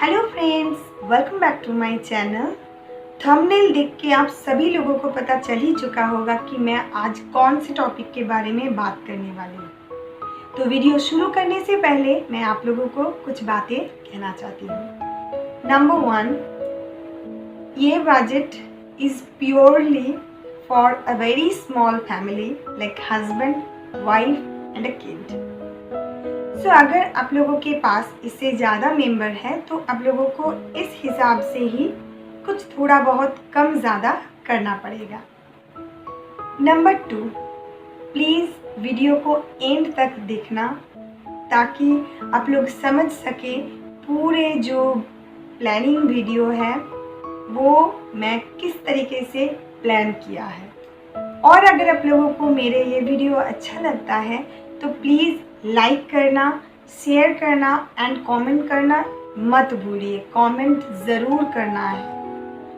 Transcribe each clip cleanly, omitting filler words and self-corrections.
Hello friends, welcome back to my channel. Thumbnail देख के आप सभी लोगों को पता चल ही चुका होगा कि मैं आज कौन से टॉपिक के बारे में बात करने वाली हूँ। तो वीडियो शुरू करने से पहले मैं आप लोगों को कुछ बातें कहना चाहती हूँ। नंबर 1, ये budget is purely for a very small family like husband, wife and a kid. So अगर आप लोगों के पास इससे ज़्यादा मेंबर है तो आप लोगों को इस हिसाब से ही कुछ थोड़ा बहुत कम ज़्यादा करना पड़ेगा। नंबर 2, प्लीज़ वीडियो को एंड तक देखना ताकि आप लोग समझ सके पूरे जो प्लानिंग वीडियो है वो मैं किस तरीके से प्लान किया है। और अगर आप लोगों को मेरे ये वीडियो अच्छा लगता है तो प्लीज़ लाइक करना, शेयर करना एंड कमेंट करना मत भूलिए। कमेंट ज़रूर करना है।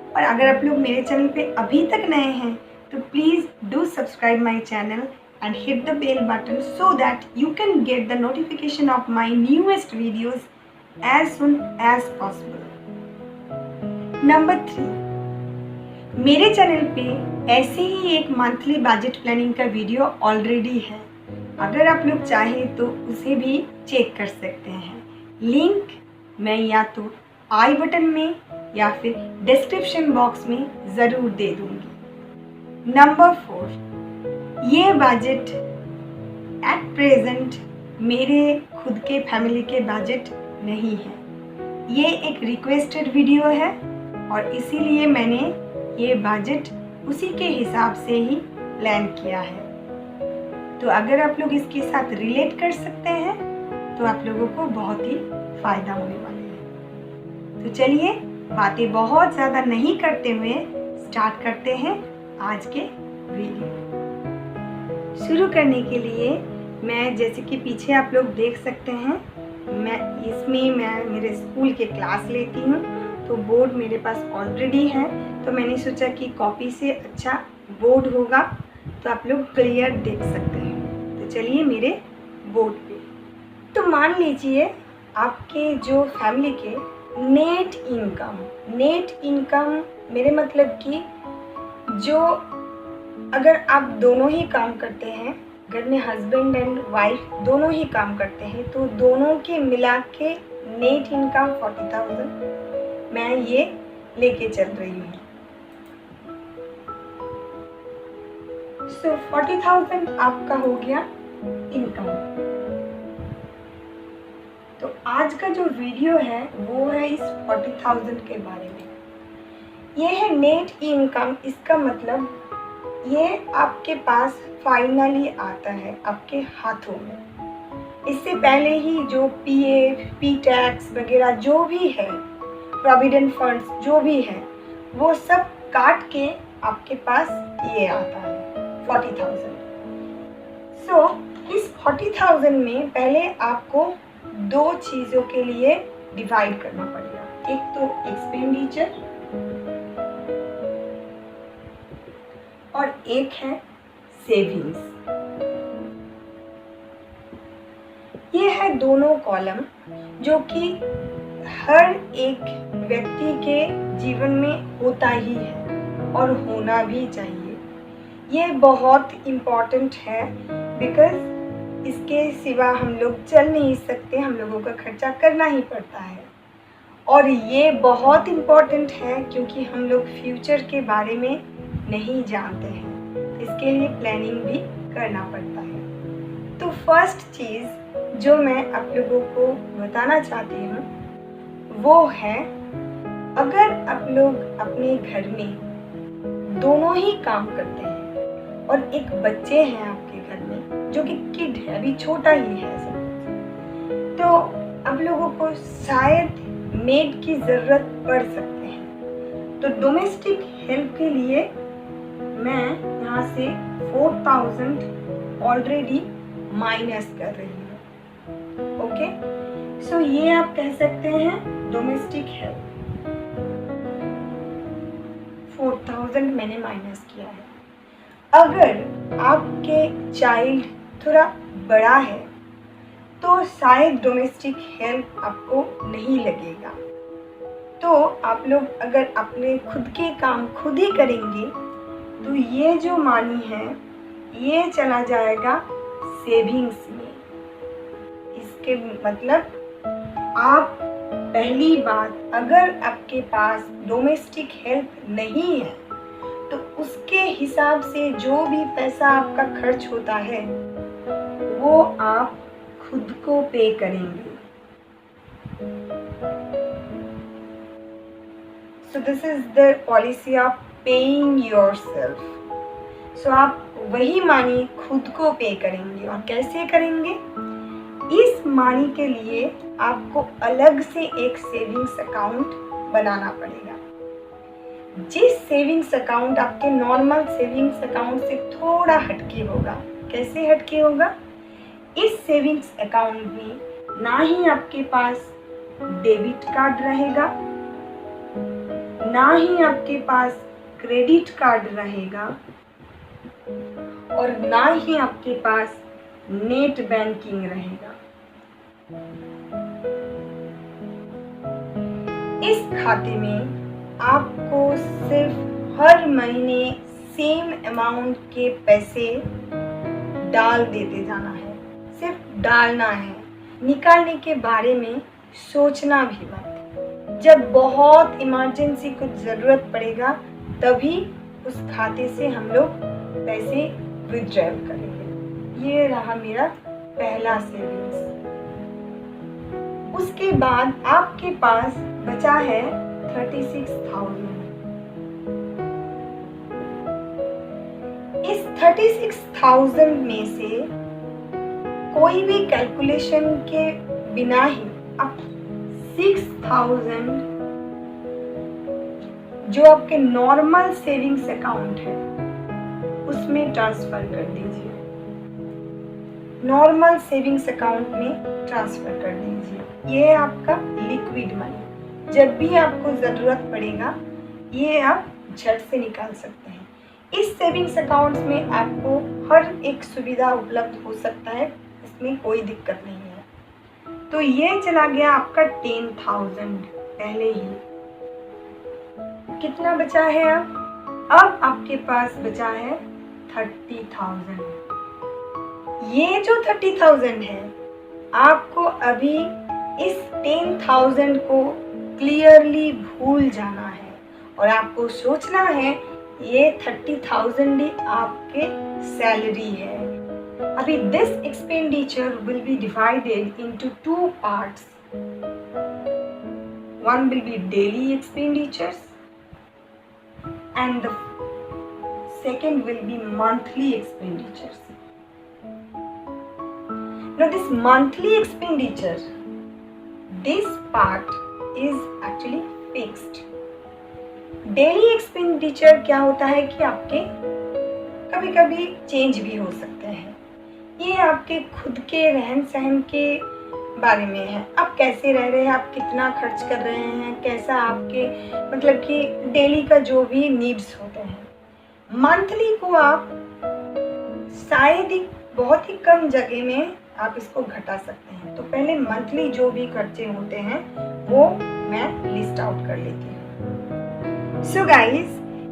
और अगर आप लोग मेरे चैनल पे अभी तक नए हैं तो please do subscribe my channel and hit the bell button so that you can get the notification of my newest videos as soon as possible. Number 3, मेरे चैनल पे ऐसे ही एक मंथली बजट प्लानिंग का वीडियो ऑलरेडी है। अगर आप लोग चाहें तो उसे भी चेक कर सकते हैं। लिंक मैं या तो आई बटन में या फिर डिस्क्रिप्शन बॉक्स में ज़रूर दे दूंगी। नंबर 4, ये बजट एट प्रेजेंट मेरे खुद के फैमिली के बजट नहीं है। ये एक रिक्वेस्टेड वीडियो है और इसीलिए मैंने ये बजट उसी के हिसाब से ही प्लान किया है। तो अगर आप लोग इसके साथ रिलेट कर सकते हैं तो आप लोगों को बहुत ही फ़ायदा होने वाली है। तो चलिए बातें बहुत ज़्यादा नहीं करते हुए स्टार्ट करते हैं आज के वीडियो। शुरू करने के लिए मैं जैसे कि पीछे आप लोग देख सकते हैं मैं मेरे स्कूल के क्लास लेती हूँ तो बोर्ड मेरे पास ऑलरेडी है। तो मैंने सोचा कि कॉपी से अच्छा बोर्ड होगा तो आप लोग क्लियर देख सकते हैं। तो चलिए मेरे बोर्ड पे। तो मान लीजिए आपके जो फैमिली के नेट इनकम मेरे मतलब कि जो अगर आप दोनों ही काम करते हैं, घर में हस्बैंड एंड वाइफ दोनों ही काम करते हैं तो दोनों के मिला के नेट इनकम 40,000 मैं ये लेके चल रही हूँ। सो 40,000 आपका हो गया इनकम। तो आज का जो वीडियो है वो है इस 40,000 के बारे में। ये है नेट इनकम। इसका मतलब ये आपके पास फाइनली आता है आपके हाथों में। इससे पहले ही जो पीएफ, पी टैक्स वगैरह जो भी है, प्रोविडेंट फंड्स जो भी है वो सब काट के आपके पास ये आता है 40,000। सो इस 40,000 में पहले आपको दो चीज़ों के लिए डिवाइड करना पड़ेगा। एक तो एक्सपेंडिचर और एक है सेविंग्स। ये है दोनों कॉलम जो कि हर एक व्यक्ति के जीवन में होता ही है और होना भी चाहिए। ये बहुत इम्पॉर्टेंट है बिकॉज़ इसके सिवा हम लोग चल नहीं सकते, हम लोगों का खर्चा करना ही पड़ता है। और ये बहुत इम्पॉर्टेंट है क्योंकि हम लोग फ्यूचर के बारे में नहीं जानते हैं, इसके लिए प्लानिंग भी करना पड़ता है। तो फर्स्ट चीज़ जो मैं आप लोगों को बताना चाहती हूँ वो है, अगर आप लोग अपने घर में दोनों ही काम करते हैं और एक बच्चे हैं आपके घर में जो कि किड है, अभी छोटा ही है सब, तो आप लोगों को शायद मेड की ज़रूरत पड़ सकते हैं। तो डोमेस्टिक हेल्प के लिए मैं यहाँ से 4,000 ऑलरेडी माइनस कर रही हूँ। ओके, सो ये आप कह सकते हैं डोमेस्टिक हेल्प 4,000 मैंने माइनस किया है। अगर आपके चाइल्ड थोड़ा बड़ा है तो शायद डोमेस्टिक हेल्प आपको नहीं लगेगा। तो आप लोग अगर अपने खुद के काम खुद ही करेंगे तो ये जो मनी है ये चला जाएगा सेविंग्स में। इसके मतलब आप पहली बात, अगर आपके पास डोमेस्टिक हेल्प नहीं है तो उसके हिसाब से जो भी पैसा आपका खर्च होता है वो आप खुद को पे करेंगे। So this is the policy of paying yourself. So आप वही मनी खुद को पे करेंगे। और कैसे करेंगे? इस मनी के लिए आपको अलग से एक सेविंग्स अकाउंट बनाना पड़ेगा। जिस सेविंग्स अकाउंट आपके नॉर्मल सेविंग्स अकाउंट से थोड़ा हटके होगा। कैसे हटके होगा? इस सेविंग्स अकाउंट में ना ही आपके पास डेबिट कार्ड रहेगा, ना ही आपके पास क्रेडिट कार्ड रहेगा, और ना ही आपके पास नेट बैंकिंग रहेगा। इस खाते में आपको सिर्फ हर महीने सेम अमाउंट के पैसे डाल देते जाना है। सिर्फ डालना है, निकालने के बारे में सोचना भी मत। जब बहुत इमरजेंसी कुछ ज़रूरत पड़ेगा तभी उस खाते से हम लोग पैसे विथड्रॉ करेंगे। ये रहा मेरा पहला सेविंग्स। उसके बाद आपके पास बचा है 36,000। इस 36,000 में से कोई भी कैलकुलेशन के बिना ही आप 6,000 जो आपके नॉर्मल सेविंग्स अकाउंट है उसमें ट्रांसफर कर दीजिए। नॉर्मल सेविंग्स अकाउंट में ट्रांसफर कर दीजिए। ये आपका लिक्विड मनी, जब भी आपको ज़रूरत पड़ेगा ये आप झट से निकाल सकते हैं। इस सेविंग्स अकाउंट में आपको हर एक सुविधा उपलब्ध हो सकता है, इसमें कोई दिक्कत नहीं है। तो ये चला गया आपका 10,000 पहले ही। कितना बचा है अब आपके पास बचा है 30,000। ये जो 30,000 है आपको अभी इस 10,000 को क्लियरली भूल जाना है और आपको सोचना है ये 30,000 ही आपके सैलरी है। अभी this expenditure will be divided into two parts. One will be daily expenditures and the second will be monthly expenditures. Now this monthly expenditure, this part is actually fixed. Daily expenditure क्या होता है कि आपके कभी कभी change भी हो सकते हैं। ये आपके खुद के रहन सहन के बारे में है। आप कैसे रह रहे हैं, आप कितना खर्च कर रहे हैं, कैसा आपके मतलब कि डेली का जो भी नीड्स होते हैं। मंथली को आप शायद ही बहुत ही कम जगह में आप इसको घटा सकते हैं। तो पहले मंथली जो भी खर्चे होते हैं वो मैं लिस्ट आउट कर लेती हूँ। सो गाइस,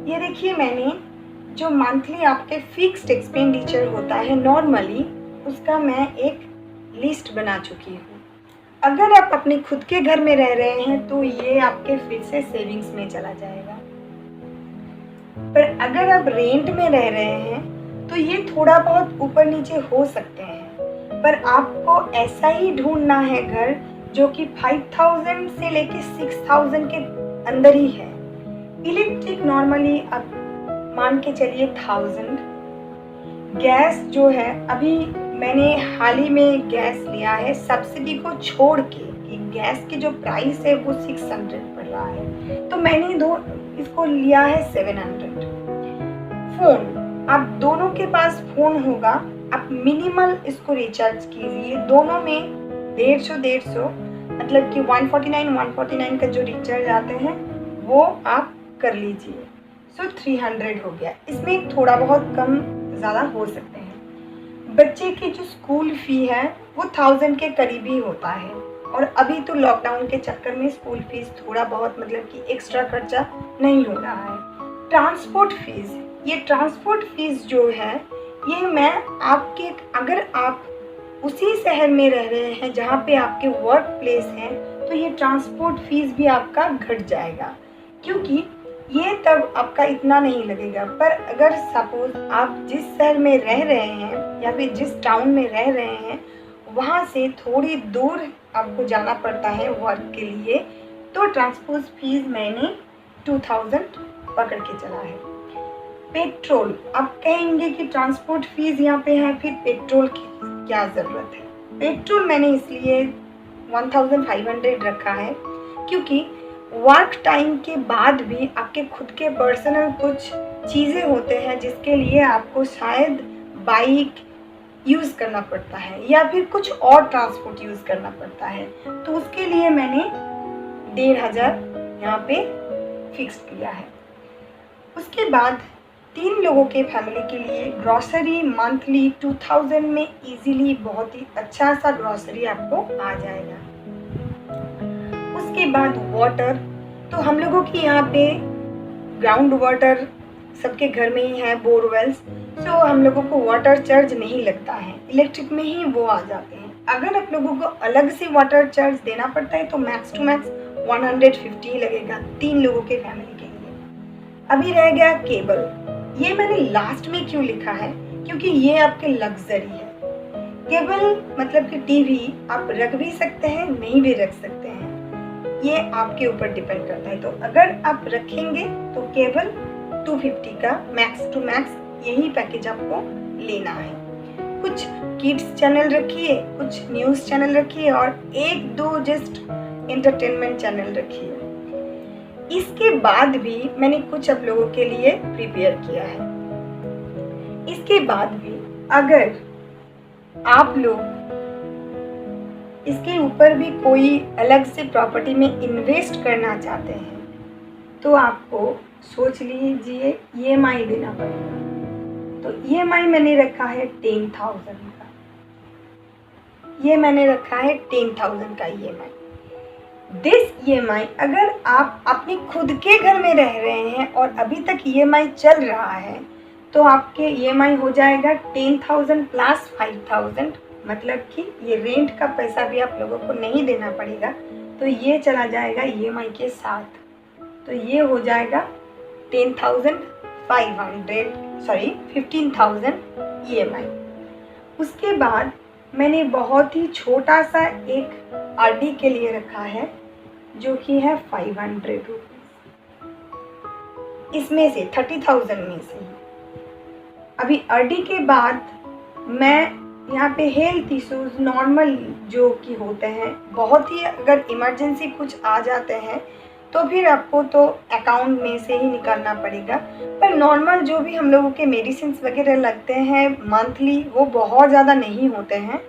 ये देखिए मैंने जो मंथली आपके फिक्स्ड एक्सपेंडिचर होता है नॉर्मली, उसका मैं एक लिस्ट बना चुकी हूँ। अगर आप अपने खुद के घर में रह रहे हैं तो ये आपके फिर से सेविंग्स में चला जाएगा, पर अगर आप रेंट में रह रहे हैं तो ये थोड़ा बहुत ऊपर नीचे हो सकते हैं। पर आपको ऐसा ही ढूंढना है घर जो कि 5,000 से लेके 6,000 के अंदर ही है। इलेक्ट्रिक नॉर्मली आप मान के चलिए 1000। गैस जो है अभी मैंने हाल ही में गैस लिया है सब्सिडी को छोड़ के, कि गैस की जो प्राइस है वो 600 पड़ रहा है, तो मैंने इसको लिया है 700। फ़ोन, आप दोनों के पास फ़ोन होगा, आप मिनिमल इसको रिचार्ज कीजिए। दोनों में 150 मतलब कि 149 का जो रिचार्ज आते हैं वो आप कर लीजिए। सो 300 हो गया। इसमें थोड़ा बहुत कम ज़्यादा हो सकते हैं। बच्चे की जो स्कूल फ़ी है वो 1000 के करीब ही होता है। और अभी तो लॉकडाउन के चक्कर में स्कूल फीस थोड़ा बहुत मतलब कि एक्स्ट्रा खर्चा नहीं हो रहा है। ट्रांसपोर्ट फीस, ये ट्रांसपोर्ट फीस जो है ये मैं आपके, अगर आप उसी शहर में रह रहे हैं जहाँ पे आपके वर्क प्लेस है तो ये ट्रांसपोर्ट फीस भी आपका घट जाएगा, क्योंकि ये तब आपका इतना नहीं लगेगा। पर अगर सपोज आप जिस शहर में रह रहे हैं या फिर जिस टाउन में रह रहे हैं वहाँ से थोड़ी दूर आपको जाना पड़ता है वर्क के लिए, तो ट्रांसपोर्ट फीस मैंने 2000 पकड़ के चला है। पेट्रोल, आप कहेंगे कि ट्रांसपोर्ट फीस यहाँ पे है, फिर पेट्रोल की क्या ज़रूरत है। पेट्रोल मैंने इसलिए 1500 रखा है क्योंकि वर्क टाइम के बाद भी आपके खुद के पर्सनल कुछ चीज़ें होते हैं जिसके लिए आपको शायद बाइक यूज़ करना पड़ता है या फिर कुछ और ट्रांसपोर्ट यूज़ करना पड़ता है, तो उसके लिए मैंने 1500 यहाँ पे फिक्स किया है। उसके बाद 3 लोगों के फैमिली के लिए ग्रॉसरी मंथली 2000 में इजीली बहुत ही अच्छा सा ग्रॉसरी आपको आ जाएगा। उसके बाद वाटर, तो हम लोगों की यहाँ पे ग्राउंड वाटर सबके घर में ही है, बोरवेल्स, तो हम लोगों को वाटर चार्ज नहीं लगता है, इलेक्ट्रिक में ही वो आ जाते हैं। अगर आप लोगों को अलग से वाटर चार्ज देना पड़ता है तो मैक्स टू मैक्स 150 लगेगा 3 लोगों के फैमिली के लिए। अभी रह गया केबल, ये मैंने लास्ट में क्यों लिखा है क्योंकि ये आपके लग्जरी है। केबल मतलब कि टीवी आप रख भी सकते हैं, नहीं भी रख सकते हैं, ये आपके ऊपर डिपेंड करता है। तो अगर आप रखेंगे तो केबल 250 का मैक्स टू मैक्स यही पैकेज आपको लेना है। कुछ किड्स चैनल रखिए, कुछ न्यूज़ चैनल रखिए और 1-2 जस्ट एंटरटेनमेंट चैनल रखिए। इसके बाद भी मैंने कुछ आप लोगों के लिए प्रिपेयर किया है। इसके बाद भी अगर आप लोग इसके ऊपर भी कोई अलग से प्रॉपर्टी में इन्वेस्ट करना चाहते हैं तो आपको सोच लीजिए EMI देना पड़ेगा। तो EMI मैंने रखा है 10,000 का, ये मैंने रखा है 10,000 का EMI। दिस EMI अगर आप अपने खुद के घर में रह रहे हैं और अभी तक EMI चल रहा है तो आपके EMI हो जाएगा 10,000 प्लस 5,000, मतलब कि ये रेंट का पैसा भी आप लोगों को नहीं देना पड़ेगा, तो ये चला जाएगा EMI के साथ। तो ये हो जाएगा 15,000 EMI। उसके बाद मैंने बहुत ही छोटा सा एक RD के लिए रखा है जो कि है 500 रुपीज़, इसमें से 30,000 में से ही। अभी RD के बाद मैं यहाँ पे हेल्थ इश्यूज नॉर्मल जो कि होते हैं, बहुत ही अगर इमरजेंसी कुछ आ जाते हैं तो फिर आपको तो अकाउंट में से ही निकालना पड़ेगा, पर नॉर्मल जो भी हम लोगों के मेडिसिन वगैरह लगते हैं मंथली वो बहुत ज़्यादा नहीं होते हैं,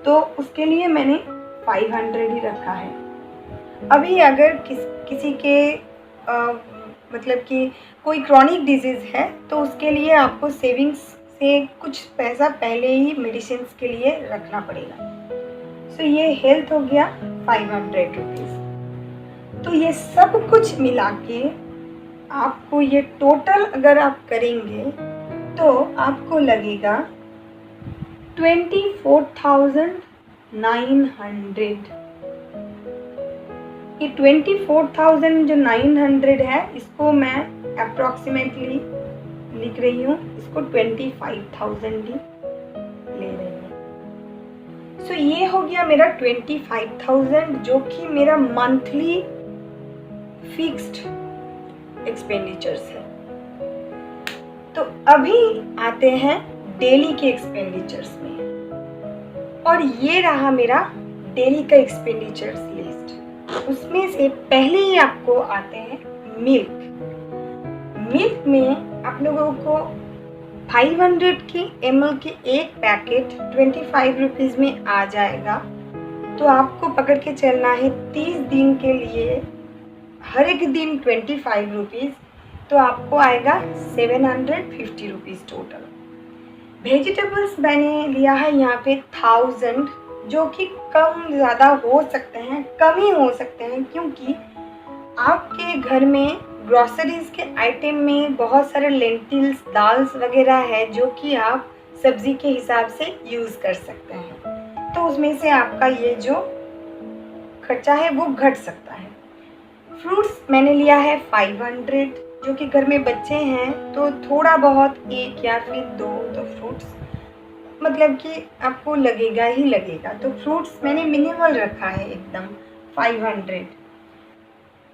तो उसके लिए मैंने 500 ही रखा है। अभी अगर किसी के मतलब कि कोई क्रॉनिक डिजीज़ है तो उसके लिए आपको सेविंग्स से कुछ पैसा पहले ही मेडिसिन के लिए रखना पड़ेगा। सो ये हेल्थ हो गया 500 रुपीज़। तो ये सब कुछ मिला के आपको ये टोटल अगर आप करेंगे तो आपको लगेगा 24,900। ये 24,000 जो 900 है इसको मैं अप्रॉक्सीमेटली लिख रही हूँ, इसको 25,000 ही ले रही हूँ। सो ये हो गया मेरा 25,000 जो कि मेरा मंथली फिक्स्ड एक्सपेंडिचर्स है। तो अभी आते हैं डेली के एक्सपेंडिचर्स में, और ये रहा मेरा डेली का एक्सपेंडिचर्स लिस्ट। उसमें से पहले ही आपको आते हैं मिल्क। मिल्क में आप लोगों को 500 की ml की एक पैकेट 25 रुपीज़ में आ जाएगा। तो आपको पकड़ के चलना है 30 दिन के लिए, हर एक दिन 25 रुपीज़, तो आपको आएगा 750 रुपीज़ टोटल। वेजिटेबल्स मैंने लिया है यहाँ पे 1000 जो कि कम ज़्यादा हो सकते हैं, कम ही हो सकते हैं, क्योंकि आपके घर में ग्रॉसरीज़ के आइटम में बहुत सारे लेंटिल्स, दाल्स वगैरह है जो कि आप सब्ज़ी के हिसाब से यूज़ कर सकते हैं। तो उसमें से आपका ये जो खर्चा है वो घट सकता है। फ्रूट्स मैंने लिया है 500, जो कि घर में बच्चे हैं तो थोड़ा बहुत 1 या फिर 2 तो फ्रूट्स मतलब कि आपको लगेगा ही लगेगा। तो फ्रूट्स मैंने मिनिमल रखा है एकदम 500।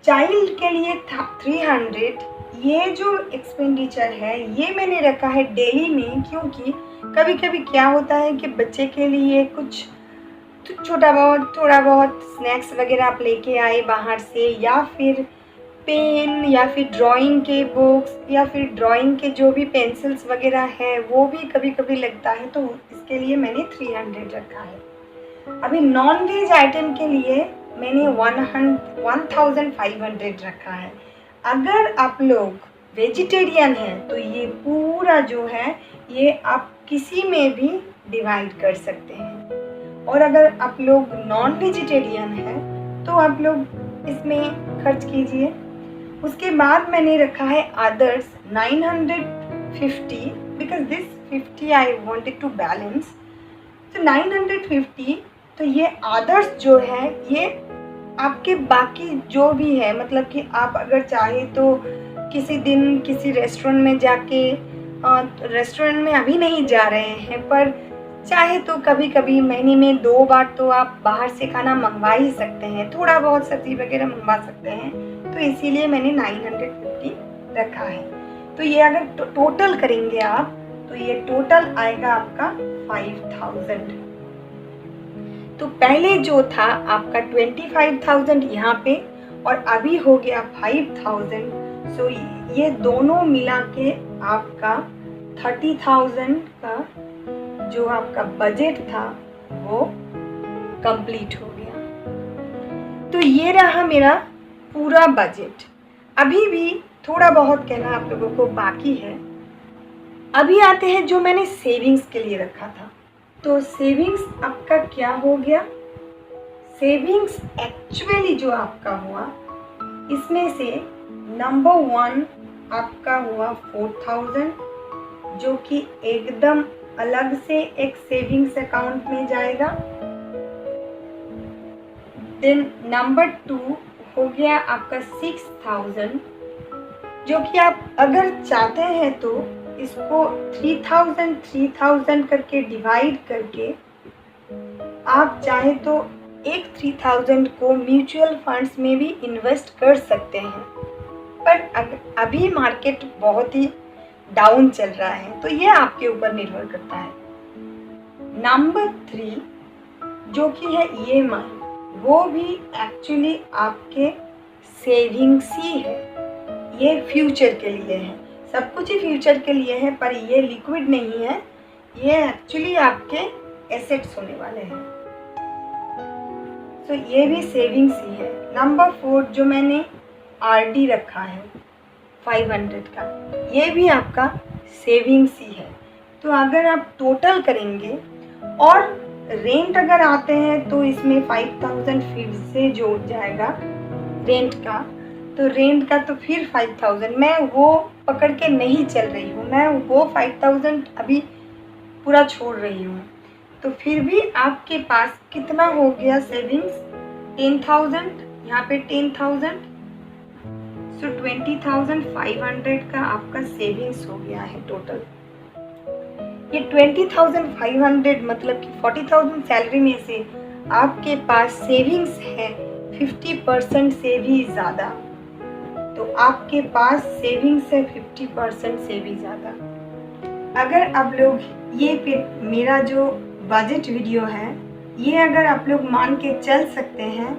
चाइल्ड के लिए था 300। ये जो एक्सपेंडिचर है ये मैंने रखा है डेली में, क्योंकि कभी कभी क्या होता है कि बच्चे के लिए कुछ छोटा बहुत थोड़ा बहुत स्नैक्स वगैरह आप लेके आए बाहर से, या फिर पेन या फिर ड्राइंग के बुक्स या फिर ड्राइंग के जो भी पेंसिल्स वगैरह है वो भी कभी कभी लगता है, तो इसके लिए मैंने 300 रखा है। अभी नॉन वेज आइटम के लिए मैंने 1500 रखा है। अगर आप लोग वेजिटेरियन हैं तो ये पूरा जो है ये आप किसी में भी डिवाइड कर सकते हैं, और अगर आप लोग नॉन वेजिटेरियन हैं तो आप लोग इसमें खर्च कीजिए। उसके बाद मैंने रखा है others 950, because this 50 I wanted to balance. तो 950, तो ये अदर्स जो है ये आपके बाकी जो भी है, मतलब कि आप अगर चाहे तो किसी दिन किसी रेस्टोरेंट में जाके, रेस्टोरेंट में अभी नहीं जा रहे हैं पर चाहे तो कभी कभी महीने में 2 बार तो आप बाहर से खाना मंगवा ही सकते हैं, थोड़ा बहुत सब्जी वगैरह मंगवा सकते हैं। तो इसीलिए मैंने 950 रखा है। तो ये अगर टोटल करेंगे आप तो ये टोटल आएगा आपका 5000। तो पहले जो था आपका 25,000 यहाँ पे, और अभी हो गया 5000। सो ये दोनों मिला के आपका 30,000 का जो आपका बजट था वो कंप्लीट हो गया। तो ये रहा मेरा पूरा बजट। अभी भी थोड़ा बहुत कहना आप लोगों को बाकी है। अभी आते हैं जो मैंने सेविंग्स के लिए रखा था। तो सेविंग्स आपका क्या हो गया? सेविंग्स एक्चुअली जो आपका हुआ इसमें से नंबर 1 आपका हुआ 4000, जो कि एकदम अलग से एक सेविंग्स अकाउंट में जाएगा। देन नंबर 2 हो गया आपका 6000, जो कि आप अगर चाहते हैं तो इसको 3000 करके डिवाइड करके आप चाहे तो एक 3000 को म्यूचुअल फंड्स में भी इन्वेस्ट कर सकते हैं, पर अभी मार्केट बहुत ही डाउन चल रहा है तो ये आपके ऊपर निर्भर करता है। नंबर 3 जो कि है EMI, वो भी एक्चुअली आपके सेविंग्स ही है, ये फ्यूचर के लिए है। सब कुछ ही फ्यूचर के लिए है, पर ये लिक्विड नहीं है, ये एक्चुअली आपके एसेट्स होने वाले हैं। तो ये भी सेविंग्स ही है। नंबर 4 जो मैंने RD रखा है 500 का, ये भी आपका सेविंग्स ही है। तो अगर आप टोटल करेंगे और रेंट अगर आते हैं तो इसमें 5000 फिर से जोड़ जाएगा रेंट का। तो रेंट का तो फिर 5000, मैं वो पकड़ के नहीं चल रही हूँ, मैं वो 5000 अभी पूरा छोड़ रही हूँ। तो फिर भी आपके पास कितना हो गया सेविंग्स? 10,000, यहाँ पे 10,000, सो 20,500 का आपका सेविंग्स हो गया है टोटल। ये 20,500 मतलब कि 40,000 सैलरी में से आपके पास सेविंग्स है 50% से भी ज़्यादा। तो आपके पास सेविंग्स है 50% से भी ज़्यादा। अगर आप लोग ये फिर मेरा जो बजट वीडियो है ये अगर आप लोग मान के चल सकते हैं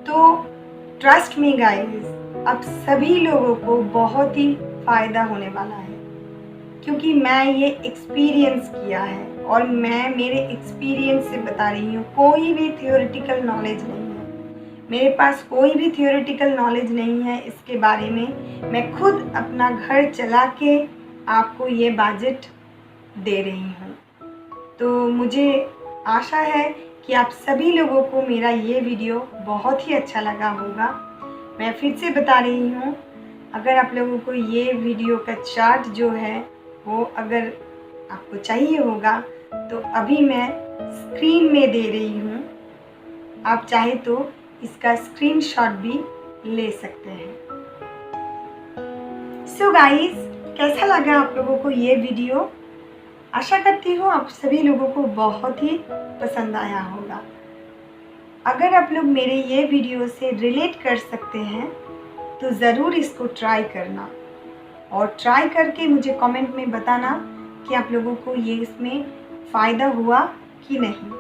तो ट्रस्ट मी गाइस, आप सभी लोगों को बहुत ही फ़ायदा होने वाला है, क्योंकि मैं ये एक्सपीरियंस किया है और मैं मेरे एक्सपीरियंस से बता रही हूँ। कोई भी थियोरेटिकल नॉलेज नहीं है, मेरे पास कोई भी थियोरेटिकल नॉलेज नहीं है इसके बारे में। मैं खुद अपना घर चला के आपको ये बजट दे रही हूँ। तो मुझे आशा है कि आप सभी लोगों को मेरा ये वीडियो बहुत ही अच्छा लगा होगा। मैं फिर से बता रही हूँ, अगर आप लोगों को ये वीडियो का चार्ट जो है वो अगर आपको चाहिए होगा तो अभी मैं स्क्रीन में दे रही हूँ। आप चाहे तो इसका स्क्रीनशॉट भी ले सकते हैं। सो गाइस, कैसा लगा आप लोगों को ये वीडियो? आशा करती हूँ आप सभी लोगों को बहुत ही पसंद आया होगा। अगर आप लोग मेरे ये वीडियो से रिलेट कर सकते हैं तो ज़रूर इसको ट्राई करना और ट्राई करके मुझे कमेंट में बताना कि आप लोगों को ये इसमें फ़ायदा हुआ कि नहीं।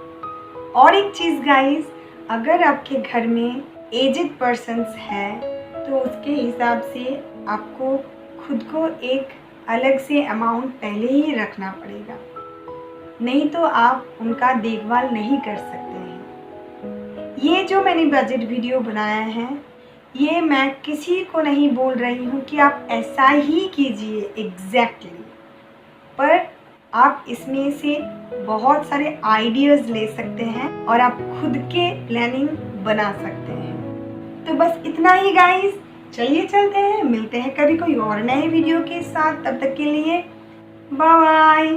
और एक चीज़ गाइस, अगर आपके घर में एजेड पर्सन्स हैं तो उसके हिसाब से आपको खुद को एक अलग से अमाउंट पहले ही रखना पड़ेगा, नहीं तो आप उनका देखभाल नहीं कर सकते हैं। ये जो मैंने बजट वीडियो बनाया है, ये मैं किसी को नहीं बोल रही हूँ कि आप ऐसा ही कीजिए एग्जैक्टली, पर आप इसमें से बहुत सारे आइडियाज़ ले सकते हैं और आप खुद के प्लानिंग बना सकते हैं। तो बस इतना ही गाइस, चलिए चलते हैं, मिलते हैं कभी कोई और नए वीडियो के साथ। तब तक के लिए बाय बाय।